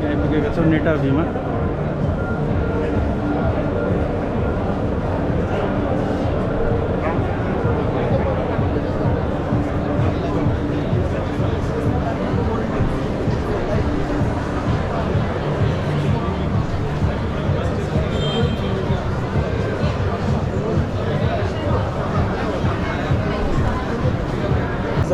हामी आइपुगेका छौँ नेटा भ्यूमा।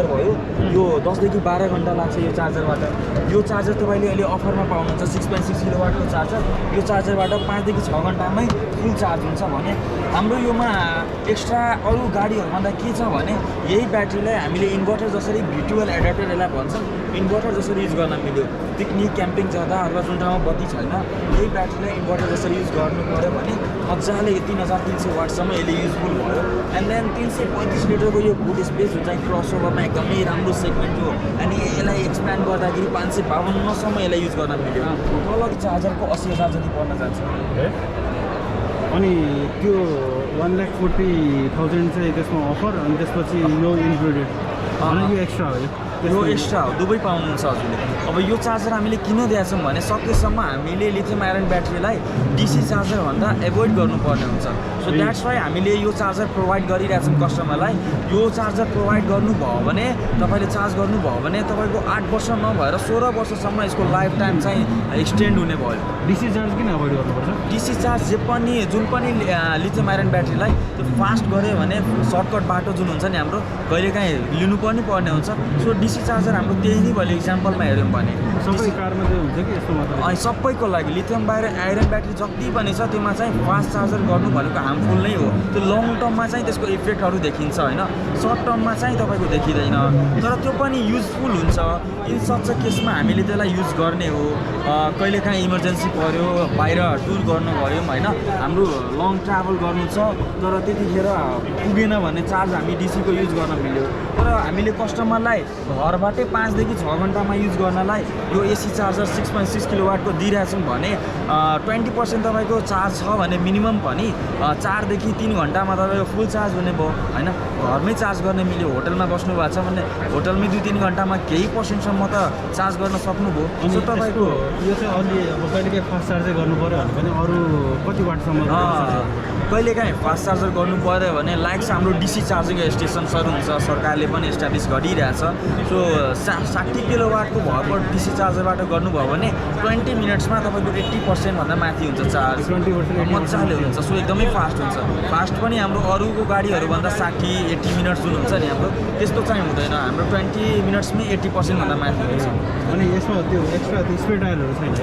भयो यो 10 देखि 12 घण्टा लाग्छ यो चार्जरबाट। यो चार्जर तपाईँले अहिले अफरमा पाउनुहुन्छ 6.6 किलोवाटको चार्जर। यो चार्जरबाट 5 देखि 6 घण्टामै फुल चार्ज हुन्छ भने हाम्रो योमा एक्स्ट्रा अरू गाडीहरूभन्दा के छ भने यही ब्याट्रीलाई हामीले इन्भर्टर जसरी भिर्चुअल एडाप्टर यसलाई भन्छौँ, इन्भर्टर जसरी युज गर्न मिल्यो। पिकनिक क्याम्पिङ जाँदा अथवा जुन ठाउँमा बत्ती छैन यही ब्याट्रीलाई इन्भर्टर जसरी युज गर्नु पऱ्यो भने मजाले 3300 वाटसम्म यसले युजफुल भयो। एन्ड देन 335 लिटरको यो बुट स्पेस हुन्छ क्रसओभरमा एकदमै राम्रो सेगमेन्ट हो। अनि यसलाई एक्सप्यान्ड गर्दाखेरि 552सम्म यसलाई युज गर्न मिल्यो। तल चार्जरको 80,000 जति पर्न जान्छ। अनि त्यो 1,40,000 चाहिँ त्यसमा अफर, अनि त्यसपछि नो इन्क्लुडेड अनि यो एक्स्ट्रा हो। यो एक्स्ट्रा हो, दुवै पाउनुहुन्छ हजुरले। अब यो चार्जर हामीले किन दिएछौँ भने सकेसम्म हामीले लिथियम आयरन ब्याट्रीलाई डिसी चार्जरभन्दा एभोइड गर्नुपर्ने हुन्छ। सो द्याट्स वाइ हामीले यो चार्जर प्रोभाइड गरिरहेछौँ कस्टमरलाई। यो चार्जर प्रोभाइड गर्नुभयो भने तपाईँले चार्ज गर्नुभयो भने तपाईँको 8 वर्ष नभएर 16 वर्षसम्म यसको लाइफ टाइम चाहिँ एक्सटेन्ड हुने भयो। डिसी चार्ज किन एभोइड गर्नुपर्छ? डिसी चार्ज जुन पनि लिथियम आयरन ब्याट्रीलाई त्यो फास्ट गऱ्यो भने सर्टकट बाटो जुन हुन्छ नि हाम्रो कहिलेकाहीँ लिनु पनि पर्ने हुन्छ। सो डिसी चार्जर हाम्रो त्यही नै भयो। इक्जाम्पलमा हेऱ्यौँ भने सबै कारमा चाहिँ हुन्छ कि यस्तो मात्र? अनि सबैको लागि लिथियम आयरन ब्याट्री जति पनि छ त्योमा चाहिँ फास्ट चार्जर गर्नु भनेको हार्मफुल नै हो। त्यो लङ टर्ममा चाहिँ त्यसको इफेक्टहरू देखिन्छ होइन, सर्ट टर्ममा चाहिँ तपाईँको देखिँदैन। तर त्यो पनि युजफुल हुन्छ। इन सच केसमा हामीले त्यसलाई युज गर्ने हो। कहिलेकाहीँ इमर्जेन्सी पऱ्यो, बाहिर टुर गर्नु गऱ्यौँ होइन, हाम्रो लङ ट्राभल गर्नु छ तर त्यतिखेर पुगेन भने चार्ज हामी डिसीको युज गर्न मिल्यो। तर हामीले कस्टमरलाई घरबाटै 5 देखि 6 घण्टामा युज गर्नलाई यो एसी चार्जर 6.6 किलोवाटको दिइरहेछौँ भने 20% तपाईँको चार्ज छ भने मिनिमम पनि 4 देखि 3 घण्टामा तपाईँको फुल चार्ज हुने भयो होइन। घरमै चार्ज गर्ने मिल्यो। होटलमा बस्नु भएको छ भने होटलमै 2-3 घण्टामा केही पर्सेन्टसम्म त चार्ज गर्न सक्नुभयो। सो तपाईँको यो चाहिँ अलि अब कहिलेकाहीँ फास्ट चार्जै गर्नु पऱ्यो भने पनि अरू कति वाटसम्म? कहिलेकाहीँ फास्ट चार्जर गर्नु पऱ्यो भने लाइक्स हाम्रो डिसी चार्जिङ स्टेसन्सहरू हुन्छ, सरकारले पनि एस्टाब्लिस गरिरहेछ। सो 60 किलोवाटको भएको डिसी चार्जरबाट गर्नुभयो भने 20 मिनट्समा तपाईँको 80% भन्दा माथि हुन्छ चार्ज। 20% मजाले हुन्छ। सो एकदमै फास्ट हुन्छ। फास्ट पनि हाम्रो अरूको गाडीहरूभन्दा 60-80 मिनट्स जुन हुन्छ नि हाम्रो त्यस्तो चाहिँ हुँदैन। हाम्रो 20 मिनट्समै 80% भन्दा माथि हुन्छ। अनि यसमा त्यो एक्स्ट्रा स्पेयर टायरहरू छैन?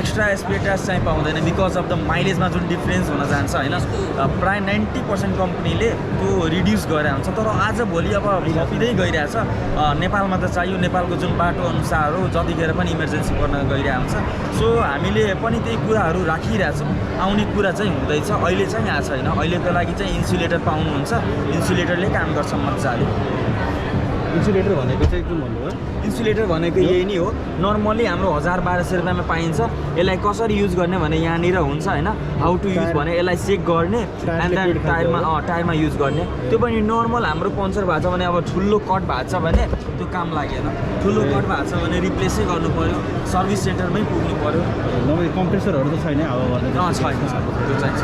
एक्स्ट्रा स्पेयर टायर चाहिँ पाउँदैन बिकज अफ द माइलेजमा जुन डिफ्रेन्स हुन जान्छ होइन। प्रायः 90% कम्पनीले त्यो रिड्युस गरेर हुन्छ। तर आज भोलि अब थपिँदै गइरहेछ। नेपालमा त चाहियो, नेपालको जुन बाटो अनुसार हो जतिखेर पनि इमर्जेन्सी पर्न गइरहेको हुन्छ। सो हामीले पनि त्यही कुराहरू राखिरहेछौँ। आउने कुरा चाहिँ हुँदैछ, अहिले चाहिँ आएको छैन। अहिलेको लागि चाहिँ इन्सुलेटर पाउनुहुन्छ, इन्सुलेटरले काम गर्छ मजाले। इन्सुलेटर भनेको चाहिँ कुन भन्नुभयो? इन्सुलेटर भनेको यही नै हो। नर्मली हाम्रो 1000-1200 रुपियाँमा पाइन्छ। यसलाई कसरी युज गर्ने भने यहाँनिर हुन्छ होइन, हाउ टु युज भने यसलाई चेक गर्ने एन्ड देन टायरमा युज गर्ने। त्यो पनि नर्मल हाम्रो पङ्चर भएको छ भने अब ठुलो कट भएको छ भने त्यो काम लागेन। ठुलो कट भएको छ भने रिप्लेसै गर्नु पऱ्यो, सर्भिस सेन्टरमै पुग्नु पऱ्यो। नभए कम्प्रेसरहरू त छैन हावा गर्ने? छैन, त्यो चाहिँ छ।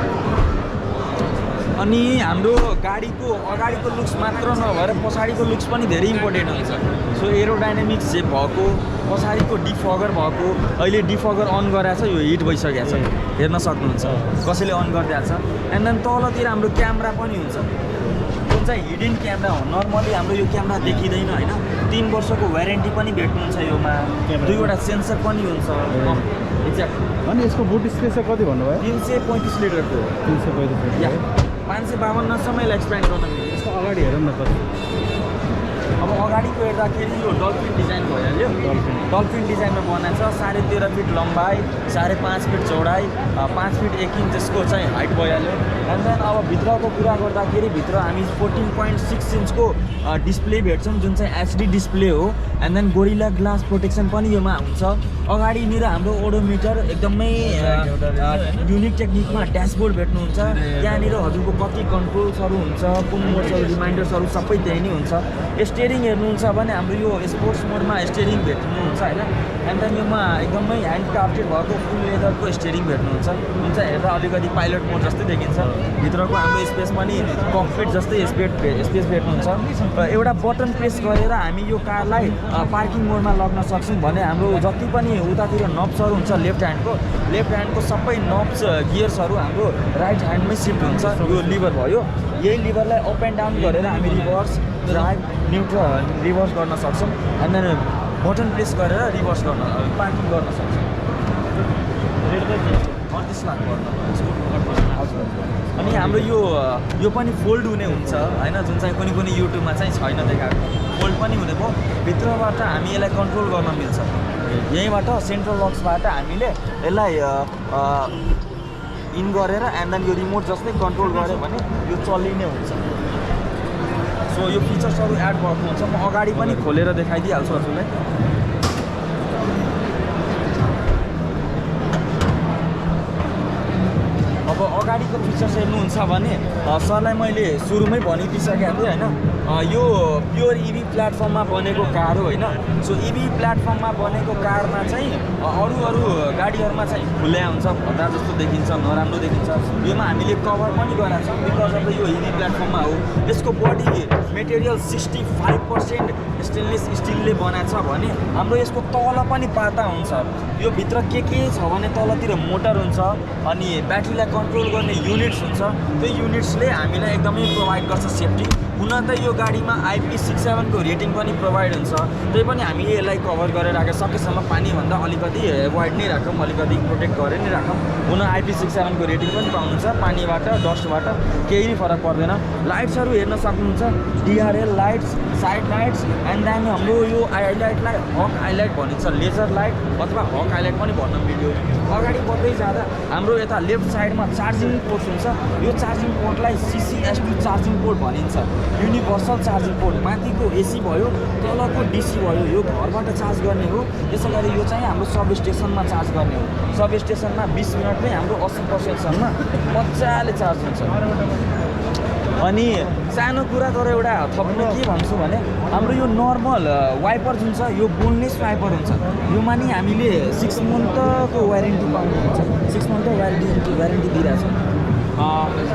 अनि हाम्रो गाडीको अगाडिको लुक्स मात्र नभएर पछाडिको लुक्स पनि धेरै इम्पोर्टेन्ट हुन्छ। सो एरोडाइनामिक्स जे भएको, पछाडिको डिफगर भएको, अहिले डिफगर अन गराएको छ, यो हिट भइसकेको छ, हेर्न सक्नुहुन्छ कसैले अन गरिदिएको छ। एन्ड देन तलतिर हाम्रो क्यामेरा पनि हुन्छ जुन चाहिँ हिडन क्यामेरा हो। नर्मली हाम्रो यो क्यामेरा देखिँदैन होइन। 3 वर्षको वारेन्टी पनि भेट्नुहुन्छ योमा, 2वटा सेन्सर पनि हुन्छ। एक्ज्याक्ट। अनि यसको बुट स्पेस चाहिँ कति भन्नुभयो? 335 लिटरको। 335 या 552सम्म यसलाई एक्सप्यान्ड गर्न मिल्यो। यसको अगाडि हेरौँ न त। अब अगाडिको हेर्दाखेरि यो डल्फिन डिजाइन भइहाल्यो। डल्फिन डिजाइनमा बनाएको छ। 13.5 फिट लम्बाइ, 5.5 फिट चौडाइ, 5 फिट 1 इन्च त्यसको चाहिँ हाइट भइहाल्यो। एन्ड देन अब भित्रको कुरा गर्दाखेरि भित्र हामी 14.6 इन्चको डिस्प्ले भेट्छौँ जुन चाहिँ एचडी डिस्प्ले हो। And then Gorilla Glass protection पनि योमा हुन्छ। अगाडिनिर हाम्रो ओडोमिटर एकदमै युनिक टेक्निकमा ड्यासबोर्ड भेट्नुहुन्छ। त्यहाँनिर हजुरको कति कन्ट्रोल्सहरू हुन्छ, कुन मोड्सहरू, रिमाइन्डर्सहरू सबै त्यही नै हुन्छ। स्टियरिङ हेर्नुहुन्छ भने हाम्रो यो स्पोर्ट्स मोडमा स्टियरिङ भेट्नुहुन्छ होइन एन्ड देन योमा एकदमै ह्यान्ड क्राफ्टेड भएको फुल लेदरको स्टियरिङ भेट्नुहुन्छ हुन्छ हेर्दा अलिकति पाइलट मोड जस्तै देखिन्छ भित्रको हाम्रो स्पेस पनि ककपिट जस्तै स्पेस भेट्नुहुन्छ एउटा बटन प्रेस गरेर हामी यो कारलाई पार्किङ मोडमा लग्न सक्छौँ भने हाम्रो जति पनि उतातिर नब्सहरू हुन्छ लेफ्ट ह्यान्डको सबै नब्स गियर्सहरू हाम्रो राइट ह्यान्डमै सिफ्ट हुन्छ यो लिभर भयो यही लिभरलाई अप एन्ड डाउन गरेर हामी रिभर्स ड्राइभ न्युट्रल रिभर्स गर्न सक्छौँ एन्ड देन बटन प्रेस गरेर रिभर्स गर्न पार्किङ गर्न सक्छौँ 38 लाख पर्न हजुर अनि हाम्रो यो पनि फोल्ड हुने हुन्छ होइन जुन चाहिँ कुनै युट्युबमा चाहिँ छैन देखाएको फोल्ड पनि हुने भयो भित्रबाट हामी यसलाई कन्ट्रोल गर्न मिल्छ यहीँबाट सेन्ट्रल लक्सबाट हामीले यसलाई इन गरेर एन्ड देन यो रिमोट जस्तै कन्ट्रोल गऱ्यो भने यो चलिने हुन्छ सो यो फिचर्सहरू एड भएको हुन्छ म अगाडि पनि खोलेर देखाइदिइहाल्छु हजुरलाई अब अगाडिको फिचर्स हेर्नुहुन्छ भने सरलाई मैले सुरुमै भनिदिइसकेको थिएँ होइन यो प्योर इभी प्लेटफर्ममा बनेको कार हो होइन सो इभी प्लेटफर्ममा बनेको कारमा चाहिँ अरू गाडीहरूमा चाहिँ खुल्या हुन्छ भन्दा जस्तो देखिन्छ नराम्रो देखिन्छ योमा हामीले कभर पनि गरेका छौँ बिकज अफ यो इभी प्लेटफर्ममा हो यसको बडी मेटेरियल 65% स्टेनलेस स्टिलले बनाएको छ भने हाम्रो यसको तल पनि पाता हुन्छ यो भित्र के छ भने तलतिर मोटर हुन्छ अनि ब्याट्रीलाई कन्ट्रोल गर्ने युनिट्स हुन्छ त्यो युनिट्सले हामीलाई एकदमै प्रोभाइड गर्छ सेफ्टी हुन त यो गाडीमा IP67 को रेटिङ पनि प्रोभाइड हुन्छ त्यही पनि हामी यसलाई कभर गरेर राखेर सकेसम्म पानीभन्दा अलिकति एभोइड नै राखौँ अलिकति प्रोटेक्ट गरेर नै राखौँ हुन IP67 को रेटिङ पनि पाउनुहुन्छ पानीबाट डस्टबाट केही नै फरक पर्दैन लाइट्सहरू हेर्न सक्नुहुन्छ DRL lights side lights and then हाम्रो यो हाइलाइटलाई हक हाइलाइट भनिन्छ लेजर लाइट अथवा हक हाइलाइट पनि भन्न मिल्यो अगाडि बढ्दै जाँदा हाम्रो यता लेफ्ट साइडमा चार्जिङ पोर्ट हुन्छ यो चार्जिङ पोर्टलाई CCS2 चार्जिङ पोर्ट भनिन्छ युनिभर्सल चार्जिङ पोर्ट माथिको AC भयो तलको DC भयो यो घरबाट चार्ज गर्ने हो त्यसै गरी यो चाहिँ हाम्रो सब स्टेसनमा चार्ज गर्ने हो सब स्टेसनमा 20 मिनटमै हाम्रो 80% सम्म मजाले चार्ज हुन्छ अनि सानो कुरा तर एउटा थप्नु के भन्छु भने हाम्रो यो नर्मल वाइपर जुन छ यो बोनलेस वाइपर हुन्छ योमा नि हामीले 6 मन्थको वारेन्टी पाउनुहुन्छ 6 मन्थ वारेन्टी दिइरहेको छ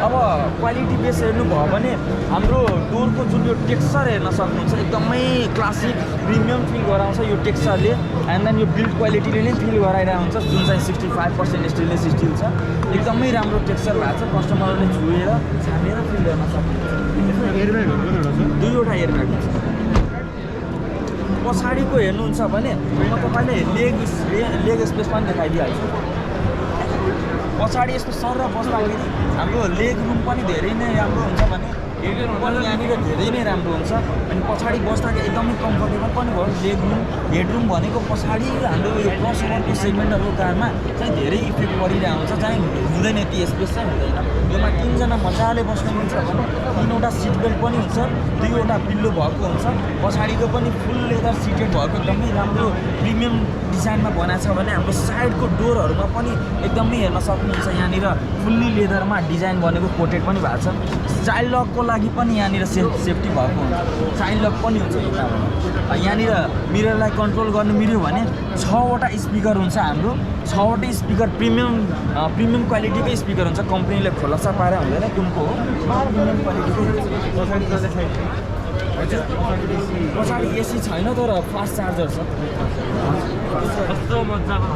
अब क्वालिटी बेस हेर्नुभयो भने हाम्रो डोरको जुन यो टेक्सचर हेर्न सक्नुहुन्छ एकदमै क्लासिक प्रिमियम फिल गराउँछ यो टेक्सचरले एन्ड देन यो बिल्ड क्वालिटीले नै फिल गराइरहेको हुन्छ जुन चाहिँ 65% स्टेनलेस स्टिल छ एकदमै राम्रो टेक्सचर भएको छ कस्टमरले छुएर छामेर फिल गर्न सक्नुहुन्छ दुईवटा एयरब्याग हुन्छ पछाडिको हेर्नुहुन्छ भने म तपाईँले लेग स्पेस पनि देखाइदिइहाल्छु पछाडि यस्तो सर बस्दाखेरि हाम्रो लेग रुम पनि धेरै नै राम्रो हुन्छ भने हेडरुम पनि यहाँनिर धेरै नै राम्रो हुन्छ अनि पछाडि बस्दाखेरि एकदमै कम्फर्टेबल पनि भयो लेग रुम हेडरुम भनेको पछाडि हाम्रो यो क्रस ओभरको सेगमेन्टहरूको कारमा चाहिँ धेरै इफेक्ट परिरहेको हुन्छ चाहिँ हुँदैन ती स्पेस चाहिँ हुँदैन योमा 3 जना मजाले बस्नुहुन्छ भने 3वटा सिट बेल्ट पनि हुन्छ 2वटा पिल्लो भएको हुन्छ पछाडिको पनि फुल लेदर सिटेड भएको एकदमै राम्रो प्रिमियम डिजाइनमा बनाएको छ भने हाम्रो साइडको डोरहरूमा पनि एकदमै हेर्न सक्नुहुन्छ यहाँनिर फुल्ली लेदरमा डिजाइन बनेको कोटेड पनि भएको छ चाइल्ड लकको लागि पनि यहाँनिर सेफ्टी भएको हुन्छ चाइल्ड लक पनि हुन्छ यहाँनिर मिररलाई कन्ट्रोल गर्नु मिल्यो भने 6वटा स्पिकर हुन्छ हाम्रो 6वटै स्पिकर प्रिमियम क्वालिटीकै स्पिकर हुन्छ कम्पनीले खुलासा पारे हुँदैन कुनको हो प्रिमियम क्वालिटीकै पछाडि AC छैन तर फास्ट चार्जर छ कस्तो मजाको